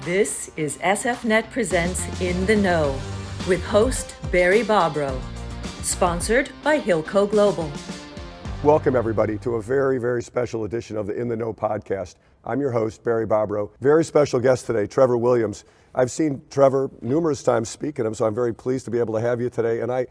This is SFNet Presents In the Know with host Barry Bobrow, sponsored by Hilco Global. Welcome everybody to a very, very special edition of the In the Know podcast. I'm your host, Barry Bobrow. Very special guest today, Trevor Williams. I've seen Trevor numerous times speak at him, so I'm very pleased to be able to have you today. And I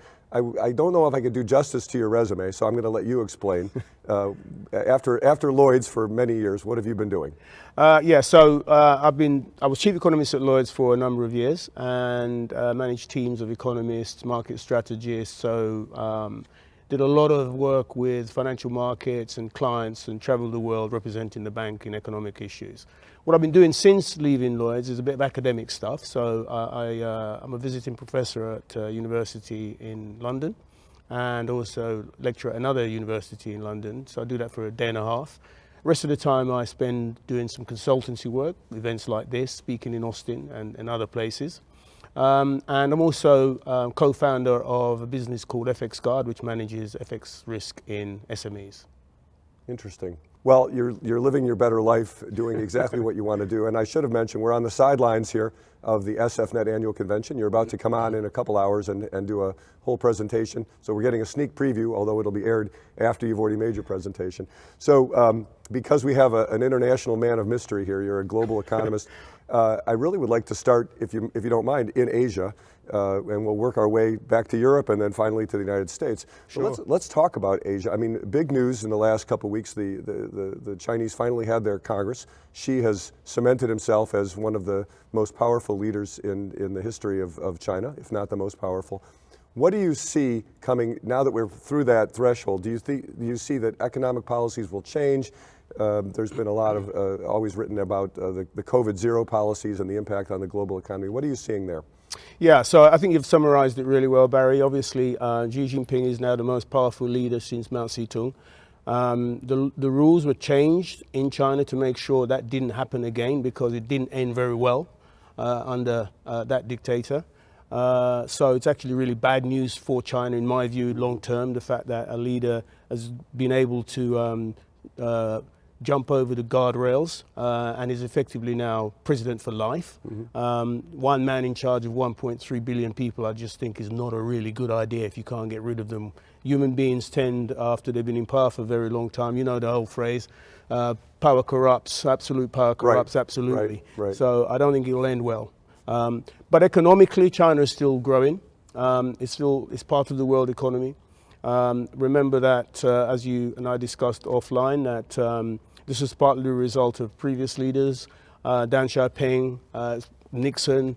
don't know if I could do justice to your resume, so I'm going to let you explain. After Lloyds for many years, what have you been doing? I was chief economist at Lloyds for a number of years and managed teams of economists, market strategists. Did a lot of work with financial markets and clients and traveled the world representing the bank in economic issues. What I've been doing since leaving Lloyds is a bit of academic stuff. I'm a visiting professor at a university in London and also lecturer at another university in London. So I do that for a day and a half. The rest of the time I spend doing some consultancy work, events like this, speaking in Austin and other places. And I'm also co-founder of a business called FX Guard, which manages FX risk in SMEs. Interesting. Well, you're living your better life doing exactly what you want to do. And I should have mentioned, we're on the sidelines here of the SFNet annual convention. You're about to come on in a couple hours and do a whole presentation. So we're getting a sneak preview, although it'll be aired after you've already made your presentation. So because we have an international man of mystery here, you're a global economist, I really would like to start, if you don't mind, in Asia. And we'll work our way back to Europe and then finally to the United States. Sure. So let's talk about Asia. I mean, big news in the last couple of weeks, the Chinese finally had their Congress. Xi has cemented himself as one of the most powerful leaders in the history of China, if not the most powerful. What do you see coming, now that we're through that threshold, do you see that economic policies will change? There's been a lot of, always written about the COVID zero policies and the impact on the global economy. What are you seeing there? Yeah, so I think you've summarized it really well, Barry. Obviously, Xi Jinping is now the most powerful leader since Mao Zedong. The rules were changed in China to make sure that didn't happen again because it didn't end very well under that dictator. So it's actually really bad news for China, in my view, long term, the fact that a leader has been able to jump over the guardrails and is effectively now president for life. Mm-hmm. One man in charge of 1.3 billion people, I just think is not a really good idea if you can't get rid of them. Human beings tend, after they've been in power for a very long time, you know the old phrase, power corrupts, absolute power corrupts, right. Absolutely. Right. So I don't think it'll end well. But economically, China is still growing. It's part of the world economy. Remember that, as you and I discussed offline, that this was partly the result of previous leaders, Deng Xiaoping, Nixon.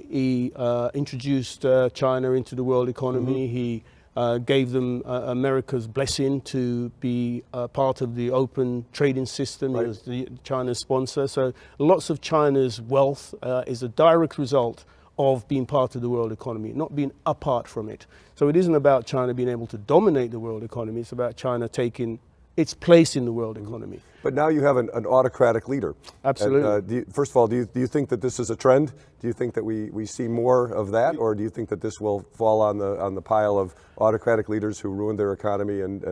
He introduced China into the world economy. Mm-hmm. He gave them America's blessing to be part of the open trading system. Right. He was China's sponsor. So lots of China's wealth is a direct result of being part of the world economy, not being apart from it. So it isn't about China being able to dominate the world economy, it's about China taking its place in the world economy. But now you have an autocratic leader. Absolutely. And, first of all, do you think that this is a trend? Do you think that we see more of that, or do you think that this will fall on the pile of autocratic leaders who ruin their economy and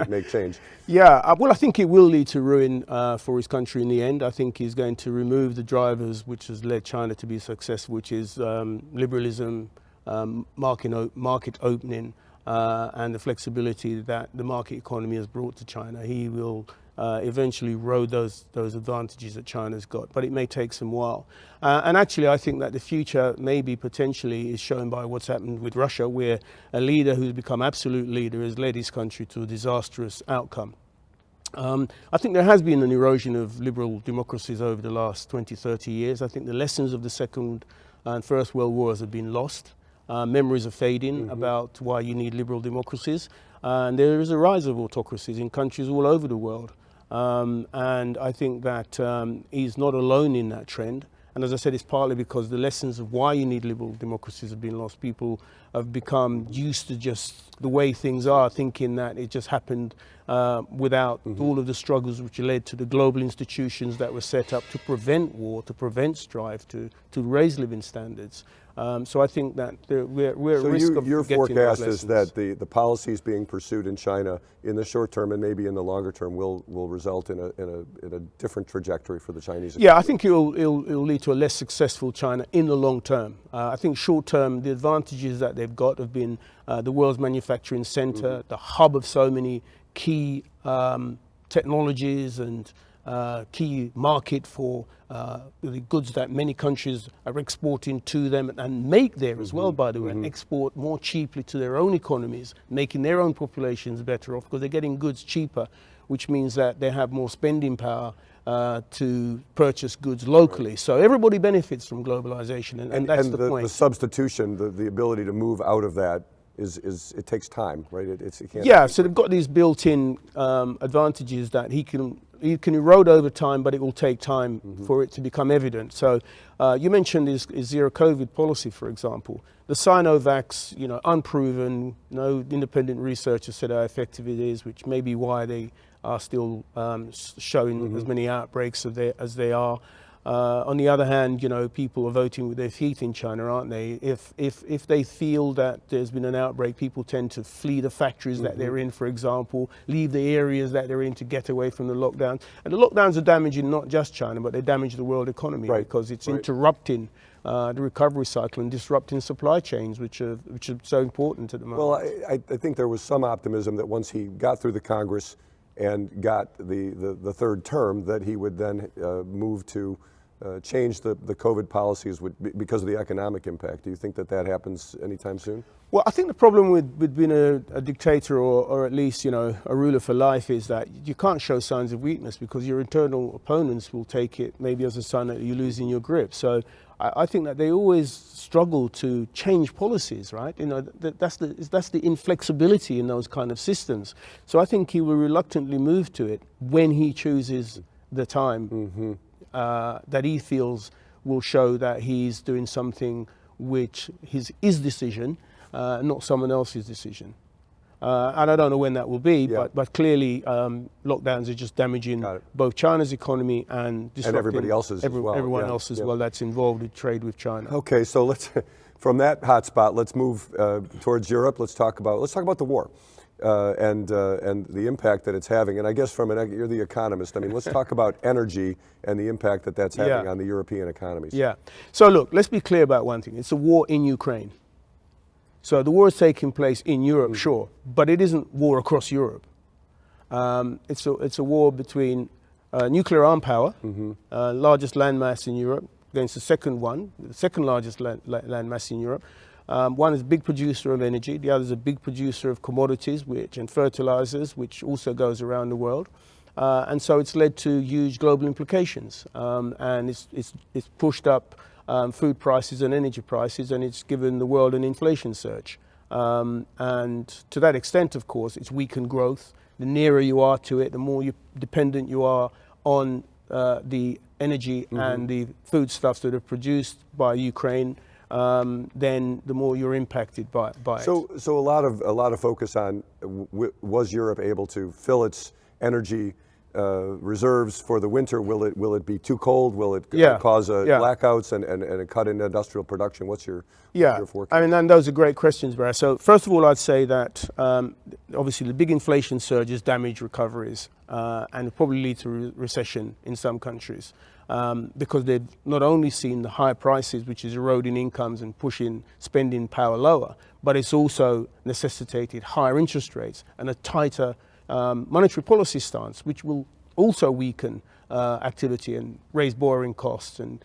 make change? Yeah, well, I think it will lead to ruin for his country in the end. I think he's going to remove the drivers which has led China to be successful, which is liberalism, market opening, and the flexibility that the market economy has brought to China. He will eventually erode those advantages that China's got, but it may take some while. And actually, I think that the future maybe potentially is shown by what's happened with Russia, where a leader who's become absolute leader has led his country to a disastrous outcome. I think there has been an erosion of liberal democracies over the last 20, 30 years. I think the lessons of the Second and First World Wars have been lost. Memories are fading. Mm-hmm. About why you need liberal democracies. And there is a rise of autocracies in countries all over the world. And I think that he's not alone in that trend. And as I said, it's partly because the lessons of why you need liberal democracies have been lost. People have become used to just the way things are, thinking that it just happened without mm-hmm. all of the struggles which led to the global institutions that were set up to prevent war, to prevent strife, to raise living standards. So I think that we're at risk of your forgetting forecast those is lessons. that the policies being pursued in China in the short term and maybe in the longer term will result in a different trajectory for the Chinese economy. Yeah, I think it'll lead to a less successful China in the long term. I think short term, the advantages that they've got have been the world's manufacturing center, the hub of so many key technologies and key market for the goods that many countries are exporting to them and make there as well, by the way, and export more cheaply to their own economies, making their own populations better off because they're getting goods cheaper, which means that they have more spending power to purchase goods locally. Right. So everybody benefits from globalization, and that's the point. The substitution, the ability to move out of that is it takes time, right? It can't. Yeah, so they've got these built-in advantages that he can erode over time, but it will take time for it to become evident. So you mentioned his zero COVID policy, for example. The Sinovacs, unproven, no independent research has said how effective it is, which may be why they are still showing as many outbreaks as they are. On the other hand, people are voting with their feet in China, aren't they? If they feel that there's been an outbreak, people tend to flee the factories that they're in, for example, leave the areas that they're in to get away from the lockdowns. And the lockdowns are damaging not just China, but they damage the world economy because it's interrupting the recovery cycle and disrupting supply chains, which are so important at the moment. Well, I think there was some optimism that once he got through the Congress and got the third term, that he would then move to change the COVID policies because of the economic impact. Do you think that happens anytime soon? Well, I think the problem with being a dictator or at least, a ruler for life is that you can't show signs of weakness because your internal opponents will take it maybe as a sign that you're losing your grip. So I think that they always struggle to change policies, right? That's the inflexibility in those kind of systems. So I think he will reluctantly move to it when he chooses the time that he feels will show that he's doing something which is his decision, not someone else's decision. And I don't know when that will be, but clearly lockdowns are just damaging both China's economy and disrupting everybody else's as well. Everyone else as well that's involved in trade with China. Okay, so let's from that hotspot, let's move towards Europe. Let's talk about the war and the impact that it's having. And I guess you're the economist. I mean, let's talk about energy and the impact that's having on the European economies. Yeah. So look, let's be clear about one thing. It's a war in Ukraine. So the war is taking place in Europe, sure, but it isn't war across Europe. It's a war between nuclear armed power, largest landmass in Europe, against the second largest landmass in Europe. One is a big producer of energy, the other is a big producer of commodities and fertilizers, which also goes around the world. And so it's led to huge global implications, and it's pushed up food prices and energy prices, and it's given the world an inflation surge. And to that extent, of course, it's weakened growth. The nearer you are to it, the more dependent you are on the energy and the foodstuffs that are produced by Ukraine, then the more you're impacted by it. So a lot of focus on was Europe able to fill its energy reserves for the winter? Will it be too cold? Will it cause blackouts and a cut in industrial production? What's your forecast? I mean, and those are great questions, Barry. So first of all, I'd say that obviously the big inflation surges damage recoveries and probably lead to recession in some countries because they've not only seen the high prices, which is eroding incomes and pushing spending power lower, but it's also necessitated higher interest rates and a tighter monetary policy stance, which will also weaken activity and raise borrowing costs and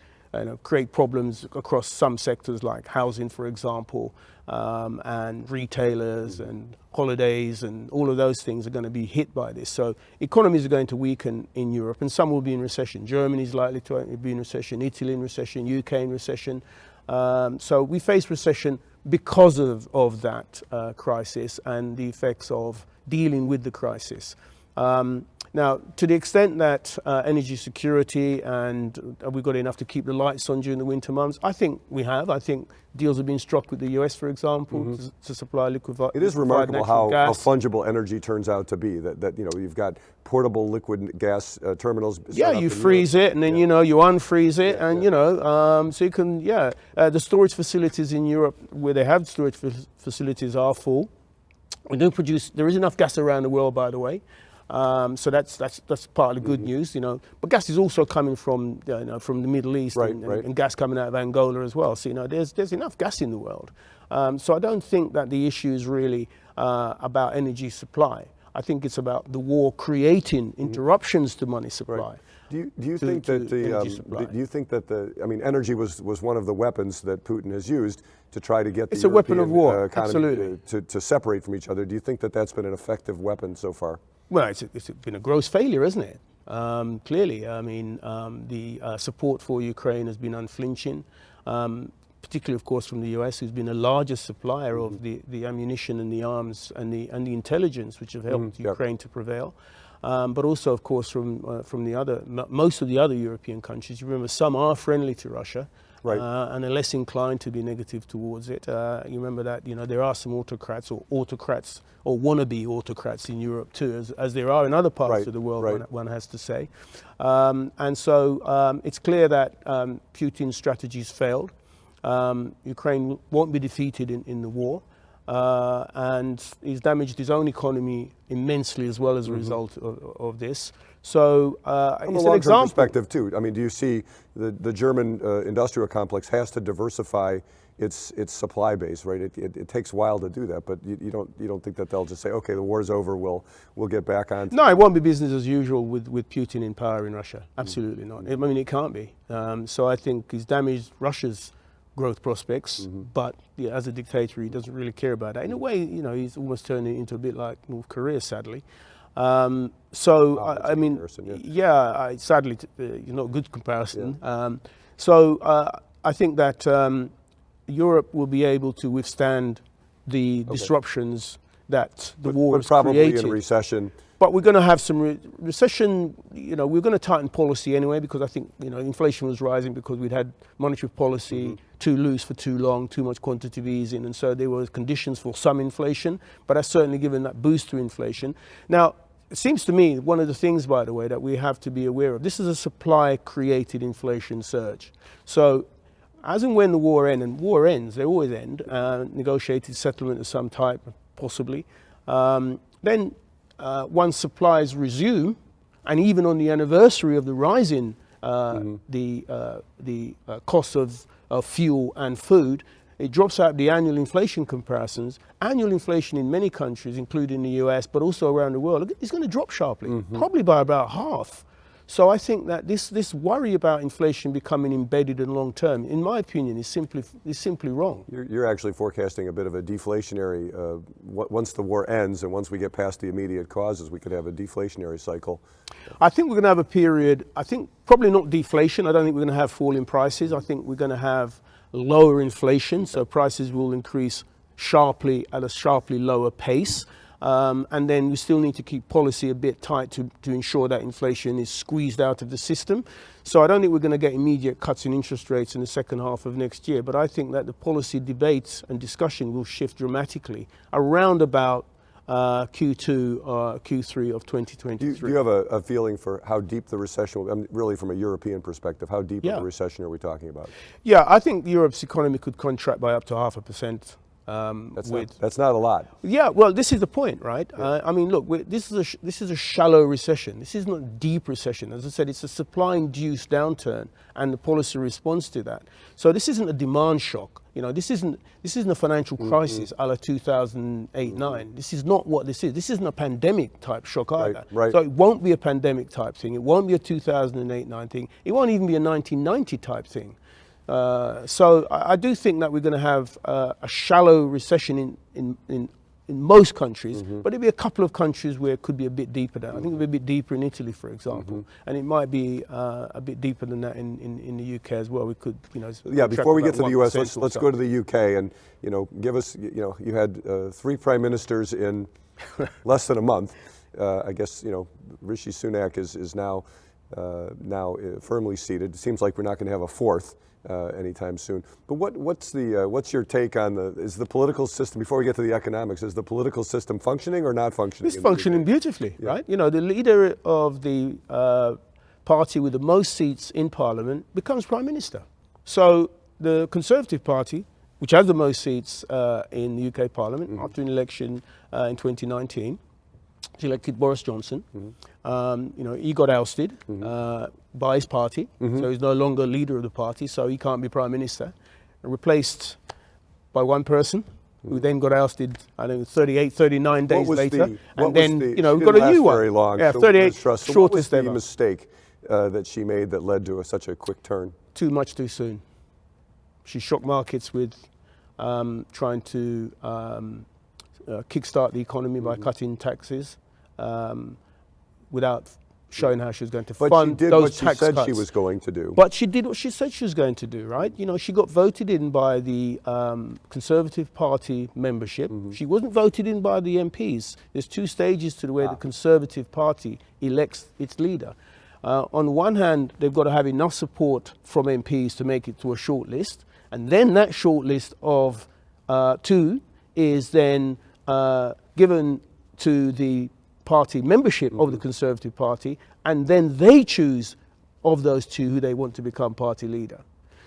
create problems across some sectors like housing, for example, and retailers and holidays, and all of those things are going to be hit by this. So economies are going to weaken in Europe, and some will be in recession. Germany is likely to be in recession, Italy in recession, UK in recession. So we face recession because of that crisis and the effects of dealing with the crisis. Now, to the extent that energy security and we've got enough to keep the lights on during the winter months, I think we have. I think deals have been struck with the US, for example, to supply liquefied It is remarkable natural how gas. fungible energy turns out to be. That you've got portable liquid gas terminals. Yeah, you freeze it, and then you unfreeze it, and so you can. The storage facilities in Europe where they have storage facilities are full. We do produce. There is enough gas around the world, by the way. So that's part of the good news, But gas is also coming from from the Middle East, and gas coming out of Angola as well. So there's enough gas in the world. So I don't think that the issue is really about energy supply. I think it's about the war creating interruptions to money supply. Right. Do you think that energy was one of the weapons that Putin has used to try to get the European weapon of war, economy to separate from each other? Do you think that that's been an effective weapon so far? Well, it's been a gross failure, isn't it? Clearly, the support for Ukraine has been unflinching, particularly, of course, from the US, who's been the largest supplier of the ammunition and the arms and the intelligence which have helped Ukraine to prevail. But also, of course, from most of the other European countries. You remember, some are friendly to Russia. Right. And are less inclined to be negative towards it. You remember that there are some autocrats or wannabe autocrats in Europe too, as there are in other parts of the world. One has to say, and so it's clear that Putin's strategies failed. Ukraine won't be defeated in the war, and he's damaged his own economy immensely as well as a result of this. So from a it's long-term perspective too. I mean, do you see the German industrial complex has to diversify its supply base, right? It takes a while to do that, but you don't think that they'll just say, okay, the war's over, we'll get back on? No, it won't be business as usual with Putin in power in Russia. Absolutely not. I mean, it can't be. So I think he's damaged Russia's growth prospects, but as a dictator, he doesn't really care about that. In a way, he's almost turned it into a bit like North Korea, sadly. Sadly, not a good comparison. I think that Europe will be able to withstand the disruptions that the war has probably created. In recession. But we're going to have some recession. We're going to tighten policy anyway, because I think inflation was rising because we'd had monetary policy too loose for too long, too much quantitative easing, and so there were conditions for some inflation. But that's certainly given that boost to inflation. Now, it seems to me one of the things, by the way, that we have to be aware of. This is a supply-created inflation surge. So, as and when the war ends, and war ends, they always end, negotiated settlement of some type, possibly. Then. Once supplies resume, and even on the anniversary of the rise in the cost of fuel and food, it drops out the annual inflation comparisons. Annual inflation in many countries, including the US, but also around the world, is going to drop sharply, probably by about half. So I think that this worry about inflation becoming embedded in long term, in my opinion, is simply wrong. You're actually forecasting a bit of a deflationary, once the war ends and once we get past the immediate causes, we could have a deflationary cycle. I think we're going to have a period, I think probably not deflation. I don't think we're going to have falling prices. I think we're going to have lower inflation, so prices will increase sharply at a sharply lower pace. And then we still need to keep policy a bit tight to ensure that inflation is squeezed out of the system. So I don't think we're going to get immediate cuts in interest rates in the second half of next year, but I think that the policy debates and discussion will shift dramatically around about Q2 or Q3 of 2023. Do you have a feeling for how deep the recession will, I mean, really from a European perspective, how deep of a recession are we talking about? Yeah, I think Europe's economy could contract by up to 0.5%. That's not a lot. Yeah, well, this is the point, right? Yeah. I mean, look, this is a shallow recession. This is not a deep recession. As I said, it's a supply-induced downturn, and the policy responds to that. So this isn't a demand shock. This isn't a financial crisis a la 2008-9. This is not what this is. This isn't a pandemic type shock either. Right. So it won't be a pandemic type thing. It won't be a 2008-9 thing. It won't even be a 1990 type thing. So I do think that we're going to have a shallow recession in most countries, but there'll be a couple of countries where it could be a bit deeper than that. I think it'll be a bit deeper in Italy, for example, and it might be a bit deeper than that in the UK as well. We could, Yeah, before we get to the US, let's go to the UK and, give us, you had 3 prime ministers in less than a month. I guess, Rishi Sunak is now firmly seated. It seems like we're not going to have a fourth anytime soon. But what's your take on is the political system, before we get to the economics, is the political system functioning or not functioning? It's functioning beautifully, right? The leader of the party with the most seats in Parliament becomes Prime Minister. So the Conservative Party, which has the most seats in the UK Parliament, after an election in 2019, she elected Boris Johnson. He got ousted by his party, so he's no longer leader of the party, so he can't be Prime Minister. And replaced by one person, who then got ousted, 39 days later. And then, we've got a new one. Very long. Yeah, so 38, shortest ever. What was the mistake that she made that led to such a quick turn? Too much too soon. She shocked markets with trying to kickstart the economy by cutting taxes without showing how she was going to fund those tax cuts. But she did what she said she was going to do. But she did what she said she was going to do, right? She got voted in by the Conservative Party membership. She wasn't voted in by the MPs. There's two stages to the way the Conservative Party elects its leader. On one hand, they've got to have enough support from MPs to make it to a short list. And then that short list of two is then given to the party membership of the Conservative Party, and then they choose of those two who they want to become party leader.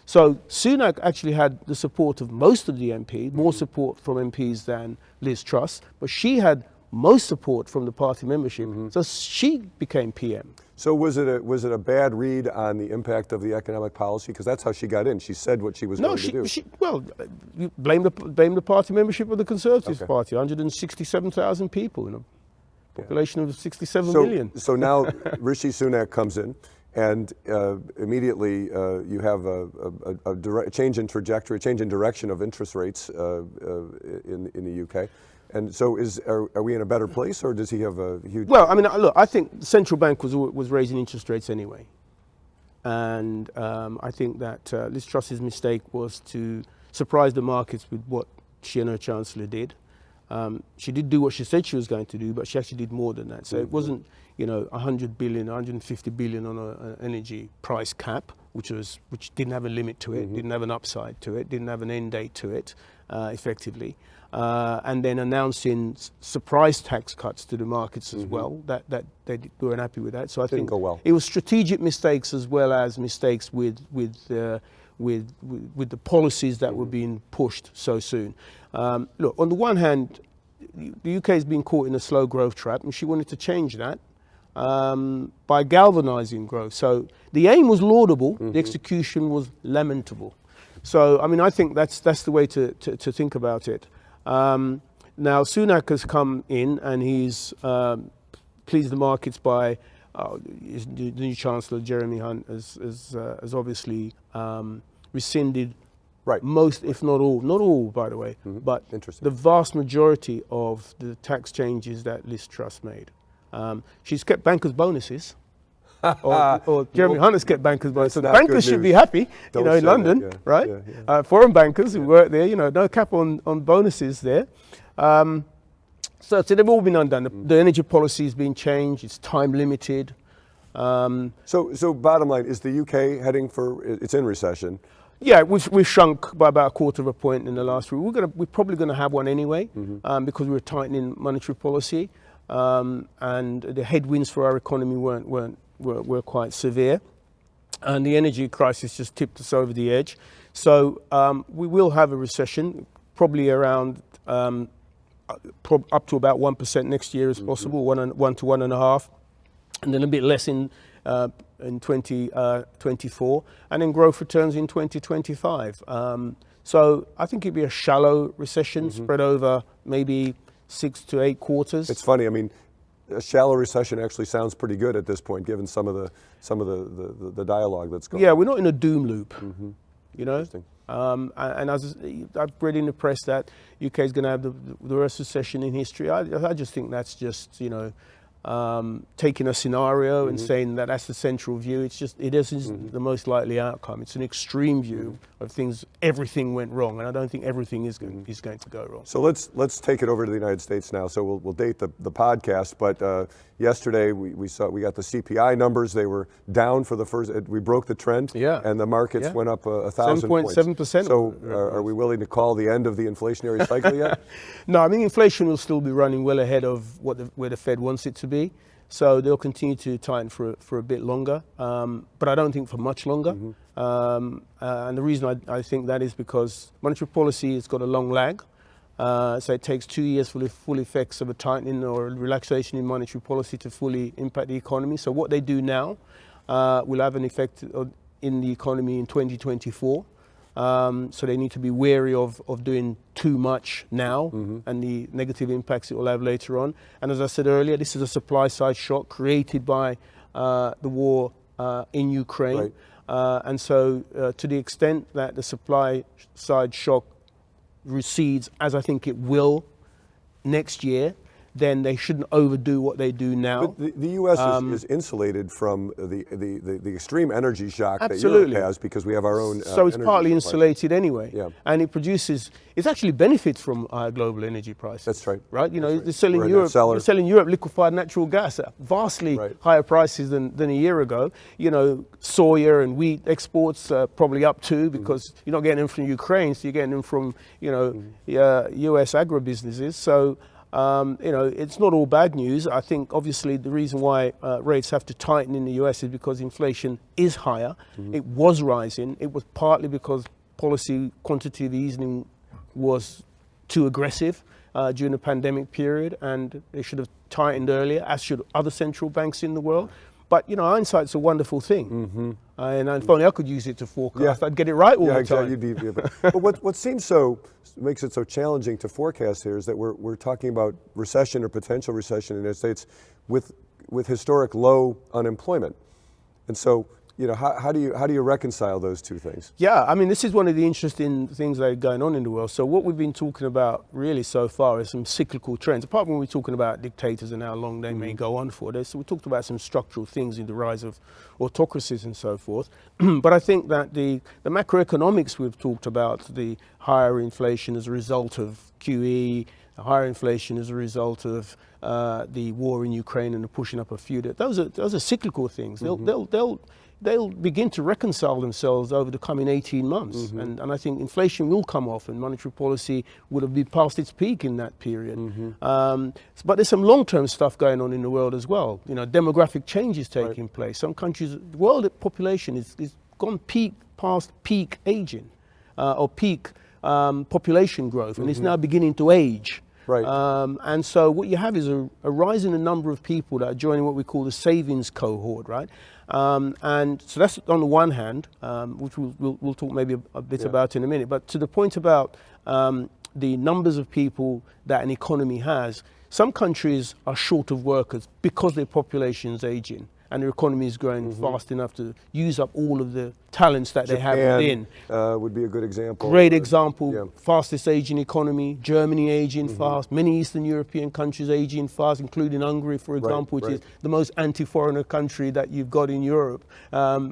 So Sunak actually had the support of most of the MPs, more support from MPs than Liz Truss, but she had most support from the party membership, so she became PM. So was it a bad read on the impact of the economic policy? Because that's how she got in. She said what she was going to do. You blame the party membership of the Conservative Party. 167,000 people in a population of 67 million. So now Rishi Sunak comes in, and immediately you have a change in trajectory, a change in direction of interest rates in the UK. And so are we in a better place, or does he have a huge... Well, look, I think the central bank was raising interest rates anyway. And I think that Liz Truss's mistake was to surprise the markets with what she and her Chancellor did. She did do what she said she was going to do, but she actually did more than that. So it wasn't, 100 billion, 150 billion on an energy price cap, which didn't have a limit to it, didn't have an upside to it, didn't have an end date to it, effectively. And then announcing surprise tax cuts to the markets as well. That they weren't happy with that. So I think go well. It was strategic mistakes as well as mistakes with the policies that were being pushed so soon. Look, on the one hand, the UK has been caught in a slow growth trap, and she wanted to change that by galvanizing growth. So the aim was laudable, the execution was lamentable. So, I think that's the way to think about it. Now, Sunak has come in and he's pleased the markets by the new Chancellor, Jeremy Hunt, has obviously rescinded most, if not all, by the way, but the vast majority of the tax changes that Liz Truss made. She's kept bankers' bonuses. or Jeremy Hunt has kept bankers' bonuses. Bankers should be happy, in London, right? Foreign bankers who work there, no cap on bonuses there. So they've all been undone. The energy policy has been changed. It's time limited. So bottom line, is the UK heading it's in recession? Yeah, we've shrunk by about 1/4 of a point in the last week. We're probably going to have one anyway, because we're tightening monetary policy, and the headwinds for our economy were quite severe, and the energy crisis just tipped us over the edge. So we will have a recession, probably around up to about 1% next year is possible, 1 to 1.5, and then a bit less in 2024, and then growth returns in 2025. So I think it'd be a shallow recession spread over maybe 6 to 8 quarters. It's funny. A shallow recession actually sounds pretty good at this point, given some of the dialogue that's going on. Yeah, we're not in a doom loop. Interesting. And as I've read in the press that UK is going to have the worst recession in history. I just think that's just taking a scenario and saying that that's the central view. It isn't the most likely outcome. It's an extreme view of things. Everything went wrong, and I don't think everything is going to go wrong. So let's take it over to the United States now. So we'll date the podcast, but yesterday we got the CPI numbers. They were down for the first. We broke the trend, and the markets went up 1,000 points. 7.7%. So are we willing to call the end of the inflationary cycle yet? No, I mean inflation will still be running well ahead of where the Fed wants it to be. So they'll continue to tighten for a bit longer, but I don't think for much longer. And the reason I think that is because monetary policy has got a long lag. So it takes 2 years for the full effects of a tightening or relaxation in monetary policy to fully impact the economy. So what they do now will have an effect in the economy in 2024. So they need to be wary of doing too much now and the negative impacts it will have later on. And as I said earlier, this is a supply side shock created by the war in Ukraine. Right. And so to the extent that the supply side shock recedes, as I think it will next year, then they shouldn't overdo what they do now. But the U.S. is insulated from the extreme energy shock absolutely. that Europe has because we have our own. So it's partly insulated anyway, yeah. And it actually benefits from higher global energy prices. That's right. Right, you know, right. they're selling Europe liquefied natural gas at vastly higher prices than a year ago. You know, soya and wheat exports probably up too because you're not getting them from Ukraine, so you're getting them from U.S. agribusinesses. So. You know, it's not all bad news. I think obviously the reason why rates have to tighten in the US is because inflation is higher. It was rising. It was partly because policy quantitative easing was too aggressive during the pandemic period, and they should have tightened earlier, as should other central banks in the world. But, you know, hindsight's a wonderful thing. And if only I could use it to forecast, I'd get it right all the time. Exactly. But what makes it so challenging to forecast here is that we're talking about recession or potential recession in the United States with historic low unemployment. And so, you know, how do you reconcile those two things? Yeah, I mean, this is one of the interesting things that are going on in the world. So what we've been talking about really so far is some cyclical trends. Apart from when we're talking about dictators and how long they may go on for, so we talked about some structural things in the rise of autocracies and so forth. But I think that the macroeconomics we've talked about, the higher inflation as a result of QE, higher inflation as a result of the war in Ukraine and the pushing up of feud, those are cyclical things. They'll begin to reconcile themselves over the coming 18 months. And I think inflation will come off and monetary policy would have been past its peak in that period. But there's some long-term stuff going on in the world as well. You know, demographic change is taking place. Some countries, the world population is gone past peak aging or peak population growth, and it's now beginning to age. Right. And so what you have is a rise in the number of people that are joining what we call the savings cohort, right? And so that's on the one hand, which we'll talk maybe a bit about in a minute. But to the point about the numbers of people that an economy has, some countries are short of workers because their population is aging and their economy is growing fast enough to use up all of the talents that they have within. Would be a good example. Great example, fastest aging economy, Germany aging fast, many Eastern European countries aging fast, including Hungary, for example, which is the most anti-foreigner country that you've got in Europe,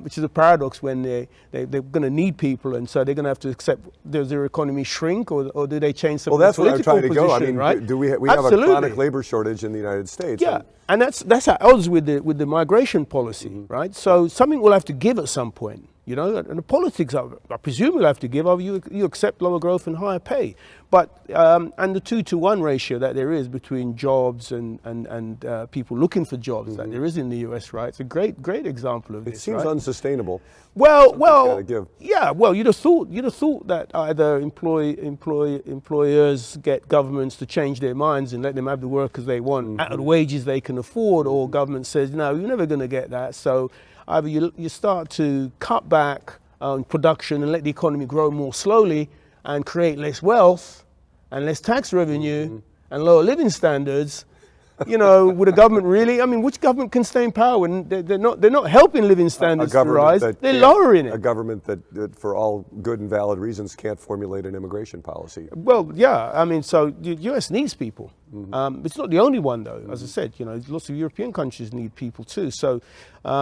which is a paradox when they're going to need people, and so they're going to have to accept, does their economy shrink or do they change some political position? Well, that's where I'm trying to go. I mean, right? do we have a chronic labor shortage in the United States? Yeah. And that's at odds with the migration policy, right? So something will have to give at some point, you know, and the politics, I presume, will have to give. You accept lower growth and higher pay, but and the 2-to-1 ratio that there is between jobs and people looking for jobs that there is in the US, right? It's a great example of this. It seems unsustainable. Well, yeah. Well, you'd have thought that either employers get governments to change their minds and let them have the workers they want at the wages they can afford, or government says, no, you're never going to get that. So either you start to cut back on production and let the economy grow more slowly and create less wealth and less tax revenue and lower living standards, Would a government really? I mean, which government can stay in power when they're not helping living standards to rise? They're lowering it. A government that, for all good and valid reasons, can't formulate an immigration policy. Well, yeah. I mean, so the U.S. needs people. It's not the only one, though. As I said, lots of European countries need people too. So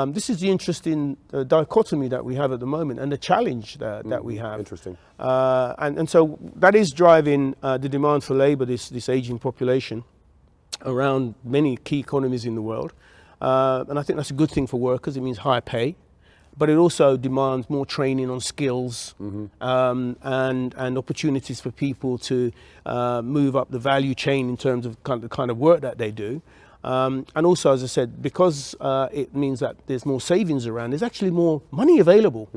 this is the interesting dichotomy that we have at the moment, and the challenge that we have. Interesting. And so that is driving the demand for labour, this aging population, around many key economies in the world. And I think that's a good thing for workers. It means higher pay, but it also demands more training on skills and opportunities for people to move up the value chain in terms of the kind of work that they do. And also, as I said, because it means that there's more savings around, there's actually more money available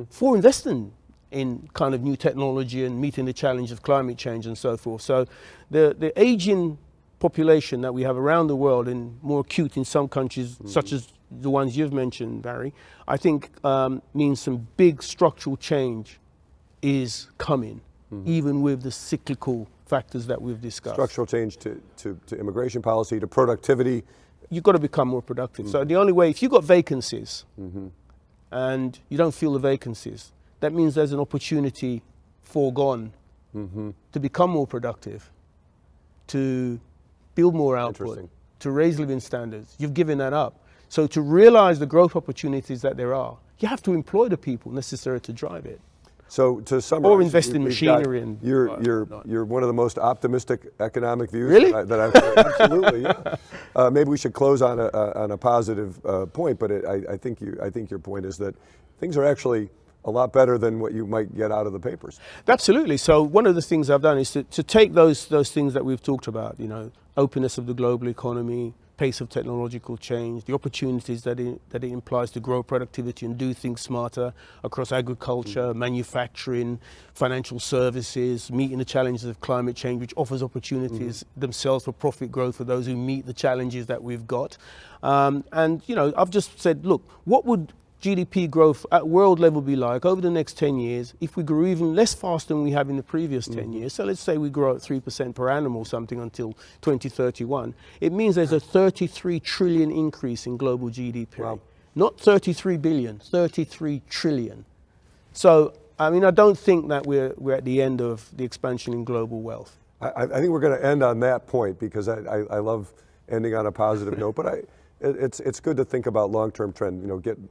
for investing in kind of new technology and meeting the challenge of climate change and so forth. So the aging population that we have around the world, and more acute in some countries, such as the ones you've mentioned, Barry, I think means some big structural change is coming, even with the cyclical factors that we've discussed. Structural change to immigration policy, to productivity. You've got to become more productive. So the only way, if you've got vacancies and you don't fill the vacancies, that means there's an opportunity foregone to become more productive, to build more output, to raise living standards. You've given that up. So to realize the growth opportunities that there are, you have to employ the people necessary to drive it. So to summarize, or invest in machinery. You're one of the most optimistic economic views really? that I've heard. Absolutely, yeah. Maybe we should close on a positive point, but I think your point is that things are actually a lot better than what you might get out of the papers. Absolutely. So one of the things I've done is to take those things that we've talked about, openness of the global economy, pace of technological change, the opportunities that it implies to grow productivity and do things smarter across agriculture, manufacturing, financial services, meeting the challenges of climate change, which offers opportunities themselves for profit growth for those who meet the challenges that we've got. And I've just said, look, what would GDP growth at world level be like over the next 10 years if we grew even less fast than we have in the previous 10 years? So let's say we grow at 3% per annum or something until 2031. It means there's a 33 trillion increase in global GDP. Wow. Not 33 billion, 33 trillion. So, I mean, I don't think that we're at the end of the expansion in global wealth. I think we're going to end on that point because I love ending on a positive note, but it's good to think about long-term trend.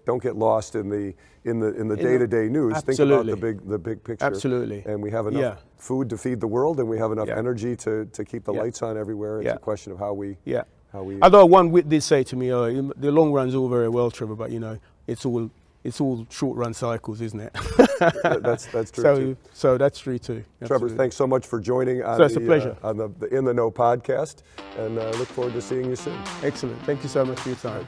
Don't get lost in the day-to-day news. Absolutely. Think about the big picture. Absolutely. And we have enough food to feed the world, and we have enough energy to keep the lights on everywhere. It's a question of how we. Although one wit did say to me, the long run's all very well, Trevor, but it's all short-run cycles, isn't it? That's true too. So that's true too. Trevor, thanks so much for joining on it's a pleasure. On the In the Know podcast, and look forward to seeing you soon. Excellent. Thank you so much for your time.